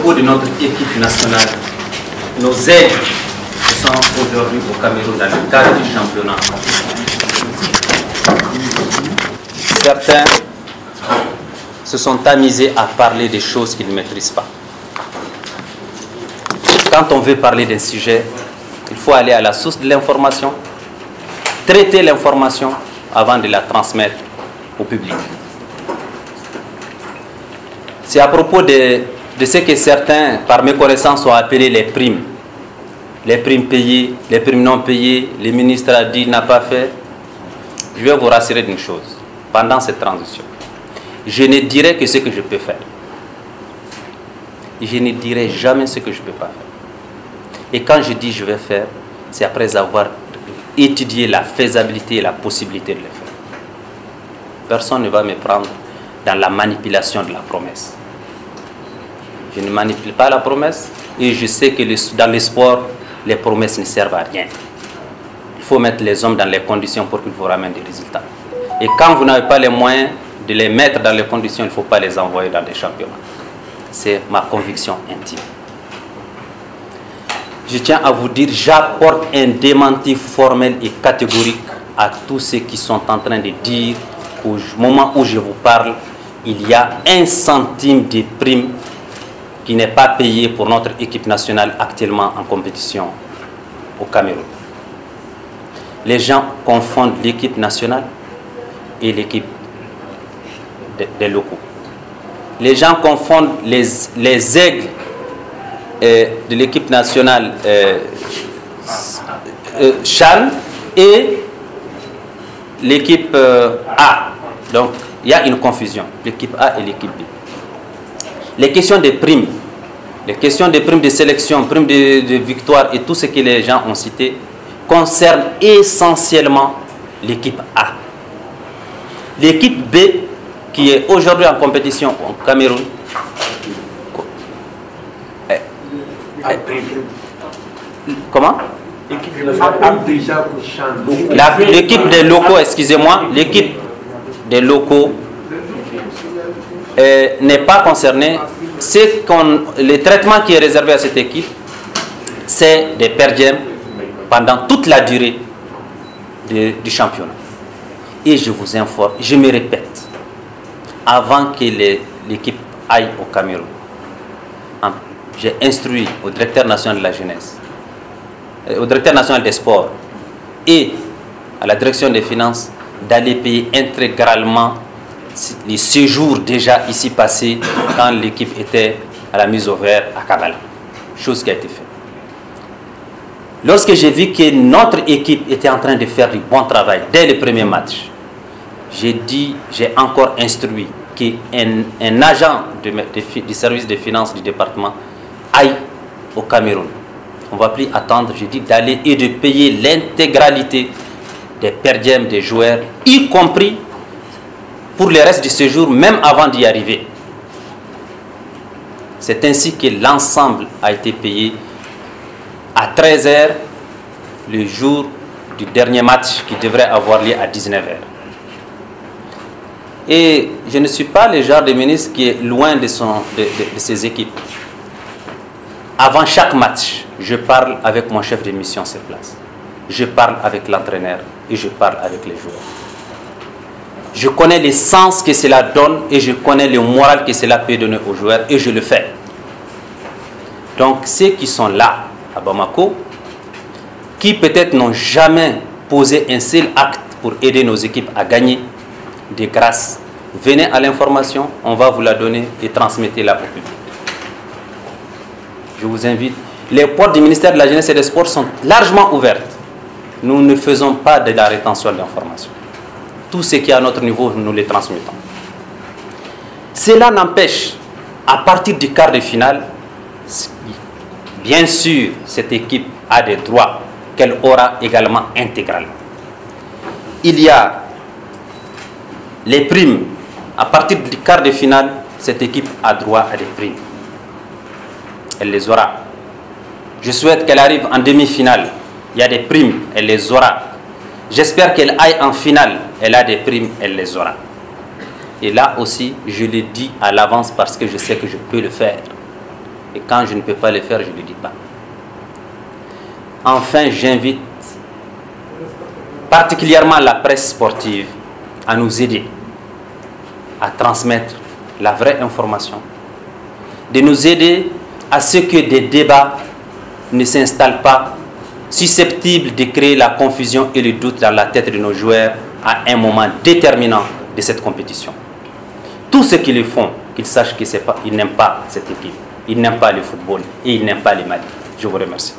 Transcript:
propos de notre équipe nationale, nos aides qui sont aujourd'hui au Cameroun dans le cadre du championnat. Certains se sont amusés à parler des choses qu'ils ne maîtrisent pas. Quand on veut parler d'un sujet, il faut aller à la source de l'information, traiter l'information avant de la transmettre au public. C'est à propos de ce que certains, par méconnaissance, ont appelé les primes. Les primes payées, les primes non payées, le ministre a dit, n'a pas fait. Je vais vous rassurer d'une chose. Pendant cette transition, je ne dirai que ce que je peux faire. Je ne dirai jamais ce que je ne peux pas faire. Et quand je dis je vais faire, c'est après avoir étudié la faisabilité et la possibilité de le faire. Personne ne va me prendre dans la manipulation de la promesse. Je ne manipule pas la promesse et je sais que dans le sport, les promesses ne servent à rien. Il faut mettre les hommes dans les conditions pour qu'ils vous ramènent des résultats. Et quand vous n'avez pas les moyens de les mettre dans les conditions, il ne faut pas les envoyer dans des championnats. C'est ma conviction intime. Je tiens à vous dire, j'apporte un démenti formel et catégorique à tous ceux qui sont en train de dire qu'au moment où je vous parle, il y a 1 centime de prime qui n'est pas payé pour notre équipe nationale actuellement en compétition au Cameroun. Les gens confondent l'équipe nationale et l'équipe des locaux. Les gens confondent les aigles de l'équipe nationale CHAN et l'équipe A. Donc, il y a une confusion, l'équipe A et l'équipe B. Les questions de primes, de sélection, primes de victoire et tout ce que les gens ont cité concernent essentiellement l'équipe A. L'équipe B, qui est aujourd'hui en compétition au Cameroun, comment? L'équipe des locaux, excusez-moi, l'équipe des locaux n'est pas concernée. Le traitement qui est réservé à cette équipe, c'est des perdièmes pendant toute la durée du championnat. Et je vous informe, je me répète, avant que l'équipe aille au Cameroun, j'ai instruit au directeur national de la jeunesse, au directeur national des sports et à la direction des finances d'aller payer intégralement les séjours déjà ici passés quand l'équipe était à la mise au vert à Kabbalah. Chose qui a été faite. Lorsque j'ai vu que notre équipe était en train de faire du bon travail dès le premier match, j'ai encore instruit qu'un agent du service de finances du département aille au Cameroun. On ne va plus attendre, j'ai dit d'aller et de payer l'intégralité des perdièmes des joueurs, y compris pour le reste du séjour, même avant d'y arriver. C'est ainsi que l'ensemble a été payé à 13 h le jour du dernier match qui devrait avoir lieu à 19 h. Et je ne suis pas le genre de ministre qui est loin de ses équipes. Avant chaque match, je parle avec mon chef de mission sur place. Je parle avec l'entraîneur et je parle avec les joueurs. Je connais le sens que cela donne et je connais le moral que cela peut donner aux joueurs et je le fais. Donc ceux qui sont là à Bamako, qui peut-être n'ont jamais posé un seul acte pour aider nos équipes à gagner, de grâce, venez à l'information, on va vous la donner et transmettez-la au public. Je vous invite. Les portes du ministère de la Jeunesse et des Sports sont largement ouvertes. Nous ne faisons pas de la rétention d'informations. Tout ce qui est à notre niveau, nous les transmettons. Cela n'empêche, à partir du quart de finale, bien sûr, cette équipe a des droits qu'elle aura également intégralement. Il y a les primes. À partir du quart de finale, cette équipe a droit à des primes. Elle les aura. Je souhaite qu'elle arrive en demi-finale. Il y a des primes, elle les aura. J'espère qu'elle aille en finale. Elle a des primes, elle les aura. Et là aussi, je le dis à l'avance parce que je sais que je peux le faire. Et quand je ne peux pas le faire, je ne le dis pas. Enfin, j'invite particulièrement la presse sportive à nous aider à transmettre la vraie information, de nous aider à ce que des débats ne s'installent pas, susceptibles de créer la confusion et le doute dans la tête de nos joueurs à un moment déterminant de cette compétition. Tous ceux qui le font, qu'ils sachent qu'ils n'aiment pas cette équipe, ils n'aiment pas le football et ils n'aiment pas les Mali. Je vous remercie.